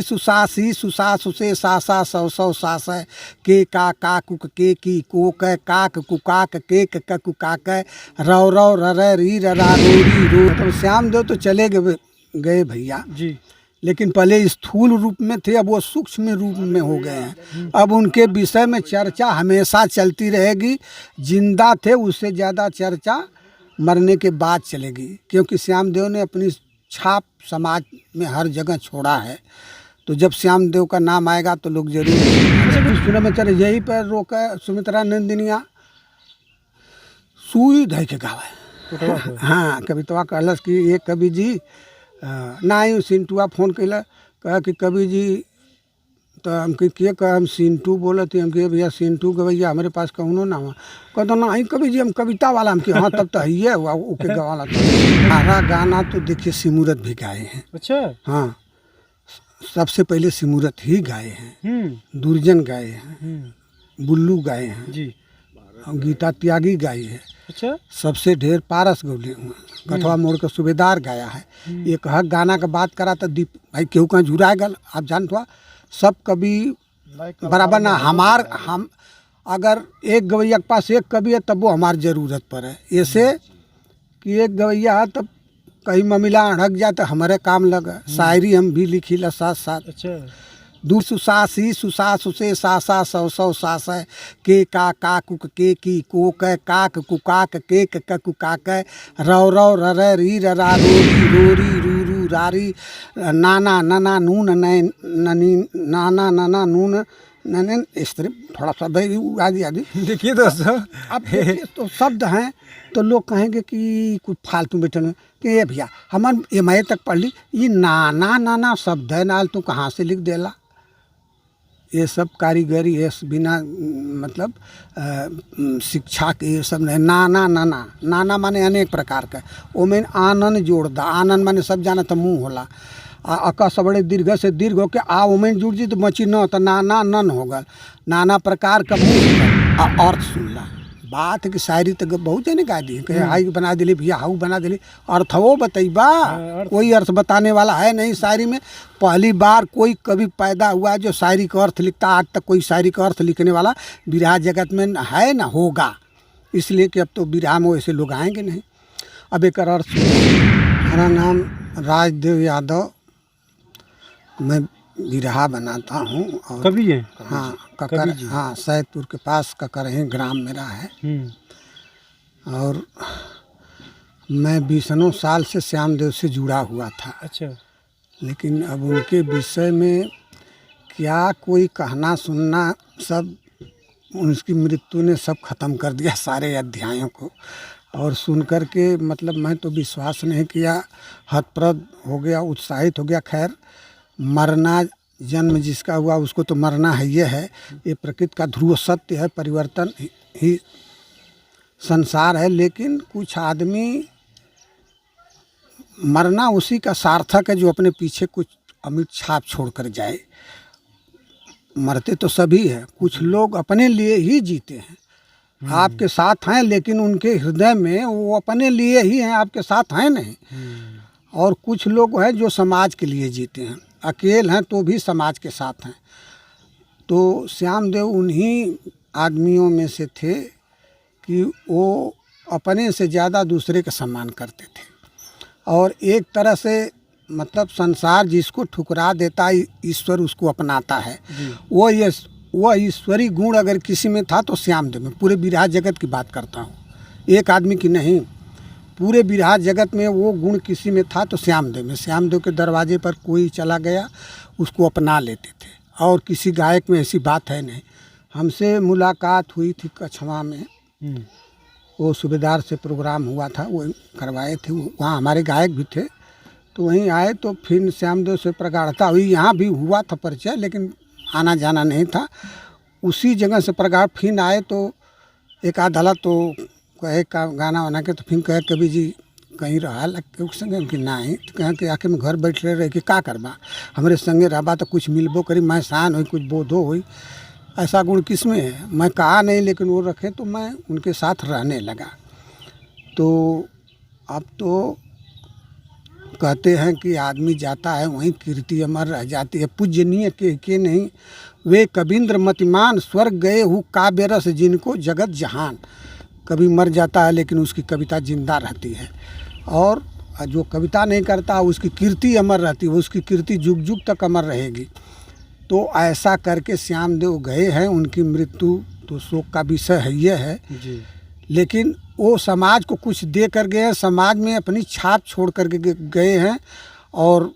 सुसासी Sousa Suse सासा सौ सौ सास के का कुक के की को क काक कुकाक के क कुकाक रौ रौ र री रा रो रो। तो श्याम देव तो चले गए भैया जी, लेकिन पहले स्थूल रूप में थे, अब वो सूक्ष्म रूप में हो गए हैं। अब उनके विषय में चर्चा हमेशा चलती रहेगी। जिंदा थे उससे ज़्यादा चर्चा मरने के बाद चलेगी, क्योंकि श्याम देव ने अपनी छाप समाज में हर जगह छोड़ा है। तो जब श्याम देव का नाम आएगा तो लोग जरूर सुने में चले। यही पर रोका सुमित्रा नंदिनिया सुई धै के गावे। हाँ, कवितवा कहलस कि ये कवि जी ना ही सिंटुआ फोन कैला, कहा कि कवि जी तो हमके के कहा हम सिंटू बोले थे। हमके भैया सिंटू गवैया हमारे पास कौनो ना हुआ। कहते ना ही कवि जी हम कविता वाला। हमके हाँ तब तो है हुआ ओके गवाला। सारा गाना तो देखिए सिमूरत भी गाए हैं। अच्छा, हाँ, सबसे पहले सिमूरत ही गाए हैं, दुर्जन गाए हैं, बुल्लू गाए हैं जी, गीता त्यागी गाई है। अच्छा, सबसे ढेर पारस गौले हुए, कठवा मोड़ का सूबेदार गाया है। एक हक गाना का बात करा तो दीप भाई केहू कहाँ जुड़ाए गल। आप जानते हो सब कवि बराबर ना। हम अगर एक गवैया के पास एक कवि है तब वो हमारी ज़रूरत पर है। ऐसे कि एक गवैया है तब कहीं ममिला अड़क जाए तो हमारे काम लगा। शायरी हम भी लिखी ला साथ साथ। अच्छा, दूर सुसासी सुसा सुसे सासा सौ सौ सास के का कुक के की को क काक कुकाक के क कुकाक रौ रौ र री रा रो री रू रू रारी नाना नना नून ननी नाना नना नून नन। इस तरह थोड़ा सा भाई आदि आदि देखिए दोस्तों, अब देखिए तो शब्द हैं तो लोग कहेंगे कि कुछ फालतू बैठे हैं कि ये भैया हम एमए तक पढ़ ली, ये नाना नाना शब्द है नाल तू कहाँ से लिख देला। ये सब कारीगरी है बिना मतलब शिक्षा के ये सब नहीं। नाना नाना नाना माने अनेक प्रकार का। वो में आनंद जोड़ दा। आनंद माने सब जाना तो मुँह होला। अका सबड़े दीर्घ से दीर्घ होके आ उमें जुड़ जी तो मची न तो नाना नन होगा। नाना प्रकार का मुँह अर्थ सुनला। बात की शायरी तो बहुत जने गा दी कहे हाई बना दिली भैया हाउ बना दिली। अर्थवो बतैबा, कोई अर्थ बताने वाला है नहीं शायरी में। पहली बार कोई कवि पैदा हुआ जो शायरी का अर्थ लिखता। आज तक कोई शायरी का अर्थ लिखने वाला बिरहा जगत में है ना होगा। इसलिए कि अब तो बिरहा में वैसे लोग आएंगे नहीं। अब एक अर्थ मेरा नाम राजदेव यादव, मैं बिरहा बनाता हूँ और कवि है। हाँ ककर, हाँ सैदपुर के पास ककरही ग्राम मेरा है। और मैं 20 साल से श्याम देव से जुड़ा हुआ था। अच्छा, लेकिन अब उनके विषय में क्या कोई कहना सुनना, सब उनकी मृत्यु ने सब खत्म कर दिया सारे अध्यायों को। और सुन कर के मतलब मैं तो विश्वास नहीं किया, हतप्रद हो गया, उत्साहित हो गया। खैर मरना जन्म जिसका हुआ उसको तो मरना है, ये है, ये प्रकृति का ध्रुव सत्य है। परिवर्तन ही संसार है। लेकिन कुछ आदमी मरना उसी का सार्थक है जो अपने पीछे कुछ अमिट छाप छोड़ कर जाए। मरते तो सभी हैं, कुछ लोग अपने लिए ही जीते हैं, आपके साथ हैं लेकिन उनके हृदय में वो अपने लिए ही हैं, आपके साथ हैं नहीं। और कुछ लोग हैं जो समाज के लिए जीते हैं, अकेले हैं तो भी समाज के साथ हैं। तो श्याम देव उन्हीं आदमियों में से थे कि वो अपने से ज़्यादा दूसरे का सम्मान करते थे। और एक तरह से मतलब संसार जिसको ठुकरा देता है ईश्वर उसको अपनाता है। वो ईश्वरी गुण अगर किसी में था तो श्याम देव में। पूरे बिरहा जगत की बात करता हूँ, एक आदमी की नहीं, पूरे बिरहा जगत में वो गुण किसी में था तो श्याम देव में। श्याम देव के दरवाजे पर कोई चला गया उसको अपना लेते थे। और किसी गायक में ऐसी बात है नहीं। हमसे मुलाकात हुई थी कछवा में, वो सूबेदार से प्रोग्राम हुआ था, वो करवाए थे, वहाँ हमारे गायक भी थे। तो वहीं आए तो फिर श्याम देव से प्रगाढ़ता हुई। यहाँ भी हुआ था परिचय लेकिन आना जाना नहीं था। उसी जगह से प्रगाढ़ फिर आए तो एक आध हला तो कहे का गाना बना के तो फिर कहे कवि जी कहीं रहा लग के संगे उनकी नहीं तो कहें कि आके मैं घर बैठे रहे कि का करबा, हमारे संगे रहबा तो कुछ मिलबो करी, मैं शान हुई कुछ बोधो हुई। ऐसा गुण किस में है मैं कहा नहीं, लेकिन वो रखे तो मैं उनके साथ रहने लगा। तो अब तो कहते हैं कि आदमी जाता है वहीं कीर्ति अमर रह जाती है। पूजनीय के नहीं वे कबींद्र मतिमान, स्वर्ग गए हूँ काव्य रस जिनको जगत जहान। कभी मर जाता है लेकिन उसकी कविता जिंदा रहती है, और जो कविता नहीं करता उसकी कीर्ति अमर रहती है, उसकी कीर्ति जुग जुग तक अमर रहेगी। तो ऐसा करके श्याम देव गए हैं, उनकी मृत्यु तो शोक का विषय है ये है जी। लेकिन वो समाज को कुछ दे कर गए हैं, समाज में अपनी छाप छोड़ कर के गए हैं। और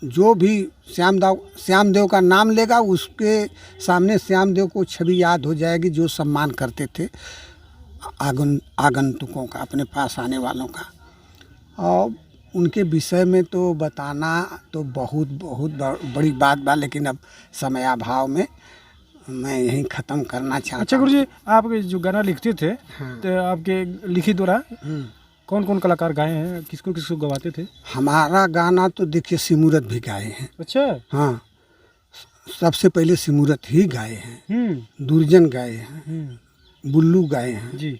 जो भी श्याम देव का नाम लेगा उसके सामने श्याम देव को छवि याद हो जाएगी, जो सम्मान करते थे आगंतुकों का, अपने पास आने वालों का। और उनके विषय में तो बताना तो बहुत बहुत बड़ी बात बा, लेकिन अब समयाभाव में मैं यहीं ख़त्म करना चाहता हूँ। अच्छा गुरुजी, आप जो गाना लिखते थे हाँ। तो आपके लिखी द्वारा कौन कौन कलाकार गाए हैं, किसको किसको गवाते थे? हमारा गाना तो देखिए सिमूरत भी गाए हैं। अच्छा। हाँ, सबसे पहले सिमूरत ही गाए हैं, दुर्जन गाए हैं, बुल्लू गाए हैं जी,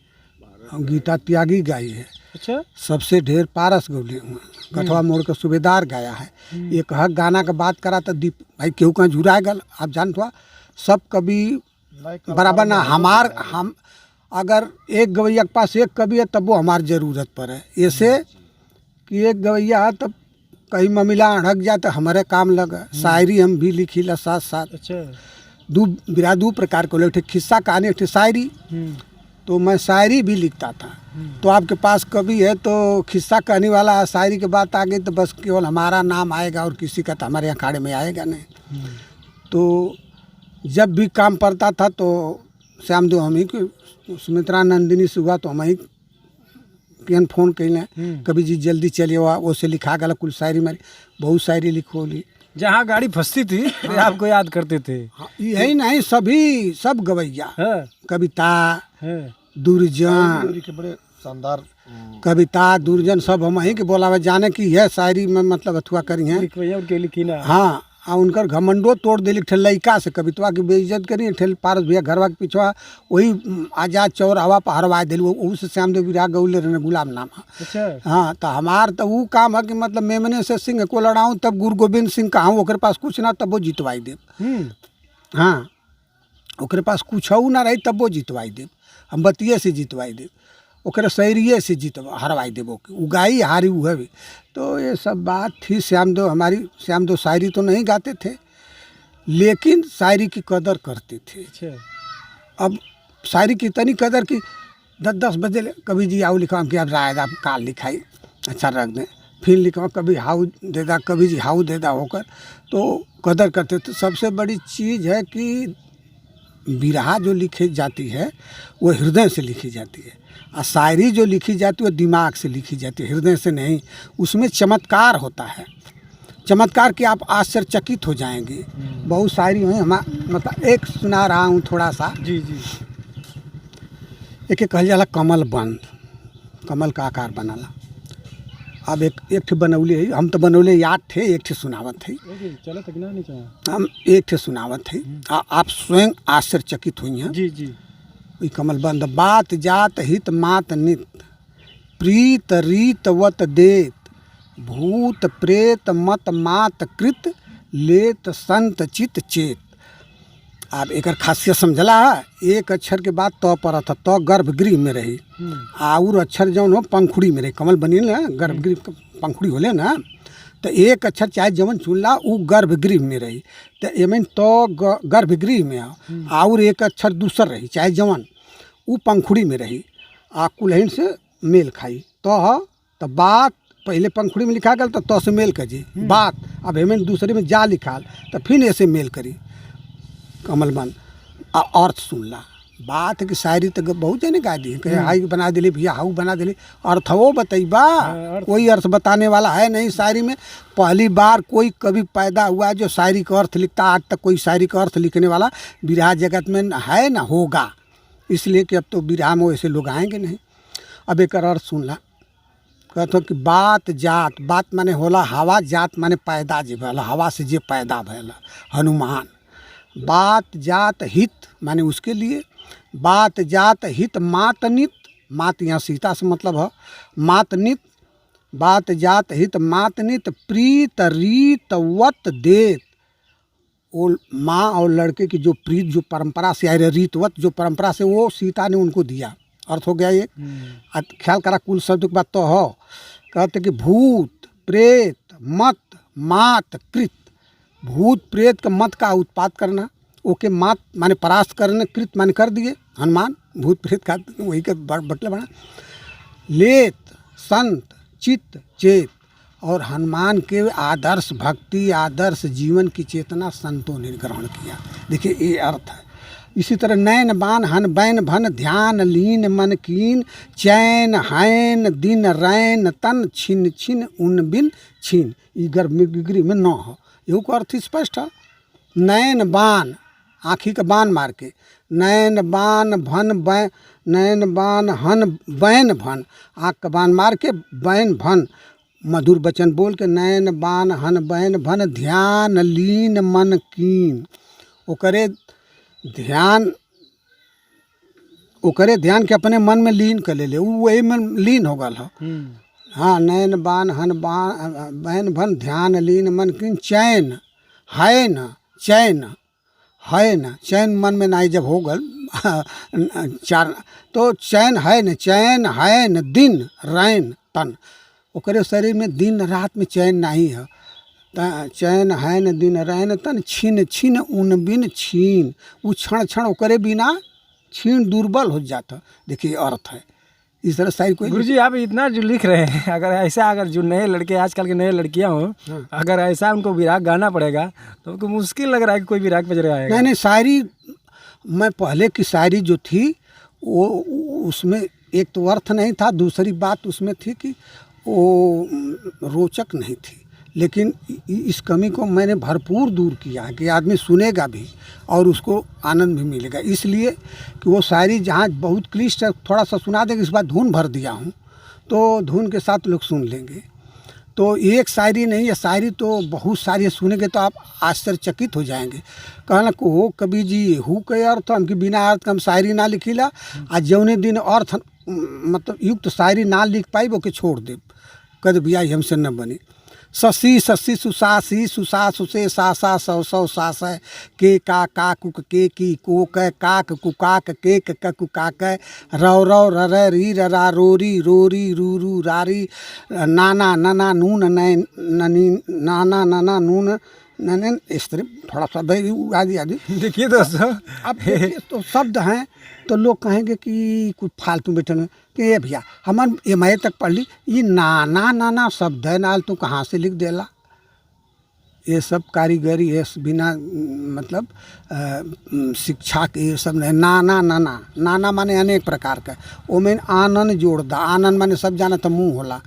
गीता त्यागी गाई है। अच्छा। सबसे ढेर पारस गौले हुए, कठवा मोड़ का सूबेदार गाया है। एक हक गाना का बात करा तो दीप भाई केहू कहाँ जुड़ा गल, आप जानते हो सब कभी बराबर ना। हम अगर एक गवैया के पास एक कवि है तब वो हमारी ज़रूरत पर है, ऐसे कि एक गवैया है तब कहीं ममिला अड़क जाए तो हमारे काम लगा। शायरी हम भी लिखी ला साथ साथ। अच्छा। दो प्रकार को एक खिस्सा कहानी, एक शायरी। तो मैं शायरी भी लिखता था। तो आपके पास कवि है तो खिस्सा कहने वाला, शायरी के बात आ गई तो बस केवल हमारा नाम आएगा और किसी का तो हमारे अखाड़े में आएगा नहीं। तो जब भी काम पड़ता था तो श्याम देव हम ही के, सुमित्रा नंदिनी से हुआ तो हम ही केन फ़ोन कैलें, कभी जी जल्दी चलिए हुआ वो लिखा गया कुल शायरी मारी, बहुत शायरी लिखोली। जहाँ गाड़ी फंसती थी तो आपको याद करते थे? हाँ, यही नहीं सभी सब गवैया, कविता, दुर्जन के बड़े शानदार कविता दुर्जन सब हम ही के बोलावे, जाने की है शायरी में मतलब अथुआ करी हैं। लिखी ना। हाँ, उनकर घमंडो तोड़ दिली ठेल लइका से, कवितवा की बेइज्जत करी ठेल पारस भैया घरवा के पिछवा वही आजाद चौर हवा पर हरवा दिल, वो से श्याम देव विराग गौले रहने गुलाम नाम। अच्छा। हाँ, तो हमार तो वो काम है कि मतलब मेमने से सिंह को लड़ाऊँ तब गुरु गोविंद सिंह कहाँ ओकरे पास कुछ ना तब वो जितवाई देव। हाँ, ओकरे पास कुछ ना रही तब वो जितवाई देव, हम बतिये से जितवाई देव, ओकरे शहरिये से हरवाई देव, उगाई हारी हुए भी। तो ये सब बात थी। श्याम देव शायरी तो नहीं गाते थे लेकिन शायरी की कदर करते थे। अच्छा। अब शायरी की इतनी कदर की 10-10 बजे कभी जी आओ लिखवा कि अब राय आप काल लिखाई अच्छा रख दें, फिर लिखवा कभी हाउ दे दा, कभी जी हाउ दे दा होकर, तो कदर करते थे। सबसे बड़ी चीज़ है कि बिरहा जो लिखी जाती है वो हृदय से लिखी जाती है, और शायरी जो लिखी जाती है वो दिमाग से लिखी जाती है, हृदय से नहीं। उसमें चमत्कार होता है, चमत्कार कि आप आश्चर्यचकित हो जाएंगे। बहुत शायरी हुई मतलब एक सुना रहा हूँ थोड़ा सा। जी जी। एक कहल जाला कमल बंद, कमल का आकार बनाला। अब एक ठे बनौले है, हम तो बनौले याद थे, एक ठे सुनावत है, हम एक ठे सुनावत है, आप स्वयं आश्चर्यचकित हुई हैं। जी जी। कमल बंद बात जात हित मात नित, प्रीत रीत वत देत, भूत प्रेत मत मात कृत, लेत संत चित चेत। आप एक खासियत समझला है, एक अक्षर के बाद तो पर था तो गर्भगृह में रही, और अक्षर जौन हो पंखुड़ी में रही। कमल बनी ना गर्भगृह पंखुड़ी होले ना, तो एक अक्षर चाहे जवन चुनला वो गर्भगृह में रही, तो एमें तो गर्भगृह में और एक अक्षर दूसर रही चाहे जवन वो पंखुड़ी में रही, आ कुलहीन से मेल खाई। तो बात पहले पंखुड़ी में लिखा गया तो से मेल करी बात, अब हेमें दूसरे में जा लिखाल तो फिर ऐसे मेल करी कमल बंद। अर्थ सुनला बात की शायरी तो बहुत जने गा दी, कहे हाई बना दिली भैया हाउ बना दिली, अर्थवो बतैबा कोई अर्थ बताने वाला है नहीं शायरी में। पहली बार कोई कवि पैदा हुआ जो शायरी का अर्थ लिखता, आज तक कोई शायरी का अर्थ लिखने वाला बिरहा जगत में है ना होगा, इसलिए कि अब तो बिरहा में वैसे लोग आएंगे नहीं। अब एक अर्थ सुनला, कहते कि बात जात, बात माने होला हवा, जात माने पैदा जे भला, हवा से जे पैदा भला हनुमान। बात जात हित माने उसके लिए, बात जात हित मात नित, मात यहाँ सीता से मतलब है, मात नित बात जात हित मात नित प्रीत रीत वत देत। वो माँ और लड़के की जो प्रीत जो परंपरा से आई रही रीतवत जो परंपरा से वो सीता ने उनको दिया। अर्थ हो गया ये। ख्याल करा कुल शब्द की बात तो हो। कहते कि भूत प्रेत मत मात कृत। भूत प्रेत का मत का उत्पात करना, ओके मात माने परास्त करने, कृत माने कर दिए हनुमान, भूत प्रेत का वही का बटला बना। लेत संत चित्त चेत, और हनुमान के आदर्श भक्ति आदर्श जीवन की चेतना संतों ने ग्रहण किया। देखिए ये अर्थ है। इसी तरह नैन बान हन बैन भन ध्यान लीन मन कीन चैन हैन दिन रैन तन छिन छिन उन बिन छीन। इगर मिगरी में न हो, यहू को अर्थ स्पष्ट है। नैन बान आँखी का बान मार के, नैन बान भन बैन, नैन बान हन बैन भन, आँख का बान मार के बैन भन, मधुर वचन बोल के नैन बान हन बैन भन ध्यान लीन मन कीन। ओकरे ध्यान के अपने मन में लीन कर ले वही में लीन हो गल हो। हाँ, नैन बान हन बैन भन ध्यान लीन मन कीन चैन है न चैन है न, चैन मन में नाई जब हो गल चार तो चैन है न दिन रैन तन। ओकरे शरीर में दिन रात में चैन नहीं है। चैन है न दिन रैन तन छीन छीन उन बिन छीन। वो क्षण क्षण ओकरे बिना छीन दुर्बल हो जाता। देखिए अर्थ है। इस तरह शायद कोई गुरुजी आप इतना जो लिख रहे हैं, अगर ऐसा अगर जो नए लड़के आजकल के नए लड़कियां हो, अगर ऐसा उनको विराग गाना पड़ेगा तो उनको मुश्किल लग रहा है कि कोई विराग बज रहा है। नहीं शायरी मैं पहले की शायरी जो थी वो उसमें एक तो अर्थ नहीं था, दूसरी बात उसमें थी कि वो रोचक नहीं थी। लेकिन इस कमी को मैंने भरपूर दूर किया है कि आदमी सुनेगा भी और उसको आनंद भी मिलेगा। इसलिए कि वो शायरी जहाँ बहुत क्लिष्ट है थोड़ा सा सुना देंगे, इस बार धुन भर दिया हूँ तो धुन के साथ लोग सुन लेंगे। तो एक शायरी नहीं है, शायरी तो बहुत सारी सुनेंगे तो आप आश्चर्यचकित हो जाएंगे। कहना को हो कवि जी हु के अर्थ हमके बिना अर्थ हम शायरी ना लिखिला, आ जौने दिन अर्थ मतलब युक्त शायरी ना लिख पाई वो के छोड़ दे, कद बिया हमसे न बनी। ससी ससी सुसासी सुसा सुसे सासा सौ सौ सास के का कुक के की को क काक कुकाक के क कुकाक रौ रौ रर री ररा रोरी रोरी रू रू रारी नाना नना नून नैन ननी नाना नना नून नैन। इस तरह थोड़ा सा आदि आदि देखिए दोस्तों, अब देखिए तो शब्द हैं तो लोग कहेंगे कि कुछ फालतू बैठे में कि ये भैया हमार एमए तक पढ़ ली, ये नाना नाना शब्द है नाल तू कहाँ से लिख देला। ये सब कारीगरी है बिना मतलब शिक्षा के ये सब नहीं। नाना नाना नाना माने अनेक प्रकार का, ओमें आनन जोड़ दा, आनन माने सब जाना तो मुँह होला,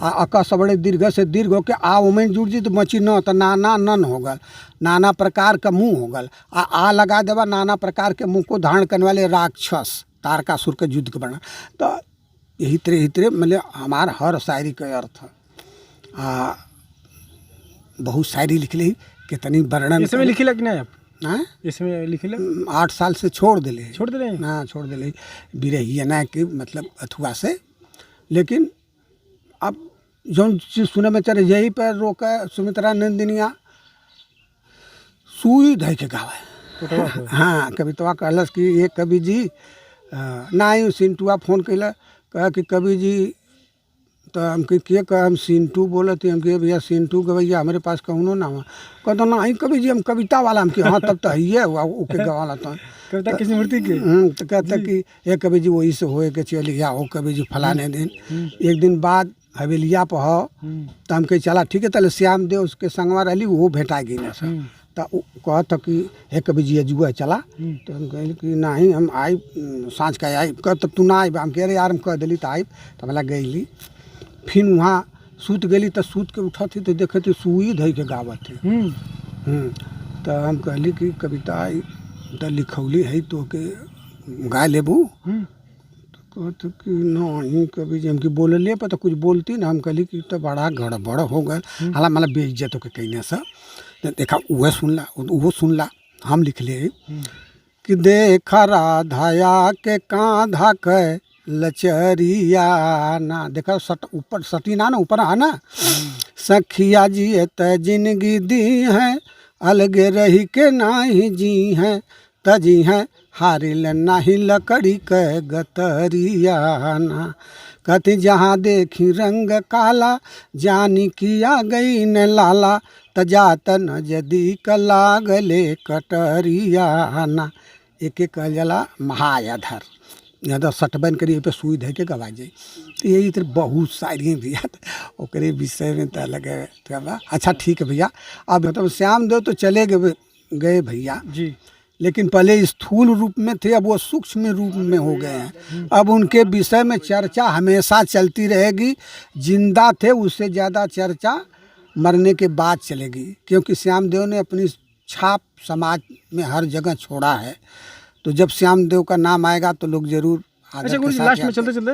अका सबड़े दीर्घ से दीर्घ होके आ ओमें जुड़ जी तो बची न तो नाना नन हो गल, नाना प्रकार का मुँह हो गल। आ लगा देवा नाना प्रकार के मुँह को धारण करने वाले राक्षस तारकासुर के युद्ध के बना। तो यही तरह मतलब हमार हर शायरी का अर्थ बहुत शायरी लिख ली, कितनी वर्णन इसमें लिखी लग नहीं आप? हाँ इसमें लिखी लग 8 साल से छोड़ दिले हाँ छोड़ दिले बिरहिया के मतलब अथुआ से। लेकिन अब जो चीज़ सुने में चले यही पर रोका सुमित्रा नंदिनिया सुई धै के गावे। हाँ कवितवा कहलस कि ये कवि जी ना ही सिंटुआ फ़ोन कैला कहा कि कवि जी तो हम के कहा हम सिंटू बोले थे, हम के भैया सिंटू गवैया हमारे पास कहूँ ना कहता ना ही कवि जी हम कविता वाला हम के हाँ तब तो है ओके गवाला तो कविता किसी मूर्ति के तो कहता कि ये कवि जी वही से होए के चल गया हो कवि जी फलाने दिन एक दिन बाद हवेलिया पर हो तो हम कही चला ठीक है तले श्याम देव उसके संगवा रही वो भेटा गई ना सर। तो कहता कि हे कवि जी अजुआ चला, तो हम कहे कि नहीं हम आई सांझ का आई कह तब तू ना आई, हम कह रहे यार हम कह दिली तो आई तो मला गईली। फिर वहाँ सूत गली तो सूत के उठा थी तो देखे थे सुई धई के गावत थे। तो हम कहली कि कविता आई तो लिखौली है तो के गा लेबू, तो कहते कि नहीं कभी जी हमकी बोलले पर तो कुछ बोलती ना। हम कहली कि तो बड़ा गड़बड़ हो गए, हाला मतलब बेइज्जत के कहने से देखा वह सुनला हम लिख ले कि देखा राधाया के कांधा के लचरिया ना। देखो सट ऊपर सटी ना ऊपर आना। सखिया जी त जिंदगी दी है, अलगे रही के नाही जी हैं, तजी हैं हारिल नाही लकड़ी के गतरिया ना। कति जहाँ देखी रंग काला, जानी किया गई न लाला, तजात न जदी लागले कटरिया ना। एक एक जला महायाधर यहाँ सट बन करी पे सुई धे के गवा जाई। तो यही तरह बहुत सारी भैया ओकरे विषय में तो लगे। अच्छा ठीक है भैया, अब मतलब श्याम देव तो चले गए भैया जी, लेकिन पहले स्थूल रूप में थे, अब वो सूक्ष्म रूप में हो गए हैं। अब उनके विषय में चर्चा हमेशा चलती रहेगी। जिंदा थे उससे ज़्यादा चर्चा मरने के बाद चलेगी, क्योंकि श्याम देव ने अपनी छाप समाज में हर जगह छोड़ा है। तो जब श्याम देव का नाम आएगा तो लोग जरूर आदर अच्छा के गुरु जी, साथ लास्ट में याद चलते चलते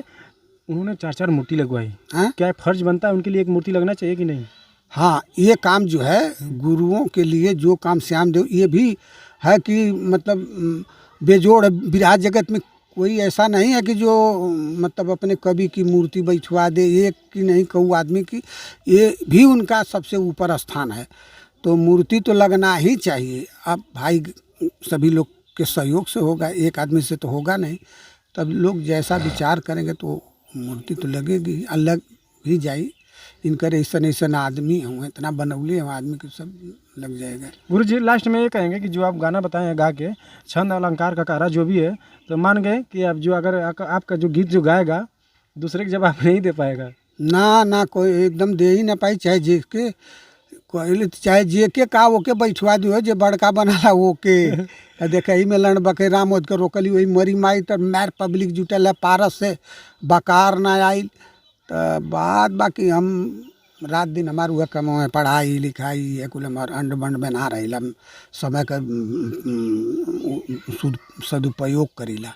उन्होंने 4-4 मूर्ति लगवाई, हैं? क्या फर्ज बनता है उनके लिए एक मूर्ति लगना चाहिए कि नहीं? हाँ, ये काम जो है गुरुओं के लिए जो काम श्याम देव, ये भी है कि मतलब बेजोड़ विराट जगत में कोई ऐसा नहीं है कि जो मतलब अपने कवि की मूर्ति बैठवा दे, एक की नहीं कहूँ आदमी की, ये भी उनका सबसे ऊपर स्थान है। तो मूर्ति तो लगना ही चाहिए। अब भाई सभी लोग के सहयोग से होगा, एक आदमी से तो होगा नहीं। तब लोग जैसा विचार करेंगे तो मूर्ति तो लगेगी, अलग भी जाई। इनकर ऐसा ऐसा आदमी हुए, इतना बनौले हैं आदमी के, सब लग जाएगा। गुरु जी लास्ट में ये कहेंगे कि जो आप गाना बताए हैं गा के, छंद अलंकार का कारा जो भी है, तो मान गए कि अब जो अगर आपका जो गीत जो गाएगा दूसरे के जवाब नहीं दे पाएगा। ना ना, कोई एकदम दे ही ना पाई, चाहे जे के कोई चाहे जे के का ओके बैठवा दियो, जे बड़का बनाला ओके। देखे ही में लड़ बके राम के रोकली, वही मरी माई तो मैर पब्लिक जुटल है पारस से, बकार ना आई। तो बात बाकी हम रात दिन हमारे हुआ कम है, पढ़ाई लिखाई है कुल हमारे अंड बंड बना रही, समय का सदुपयोग करीला।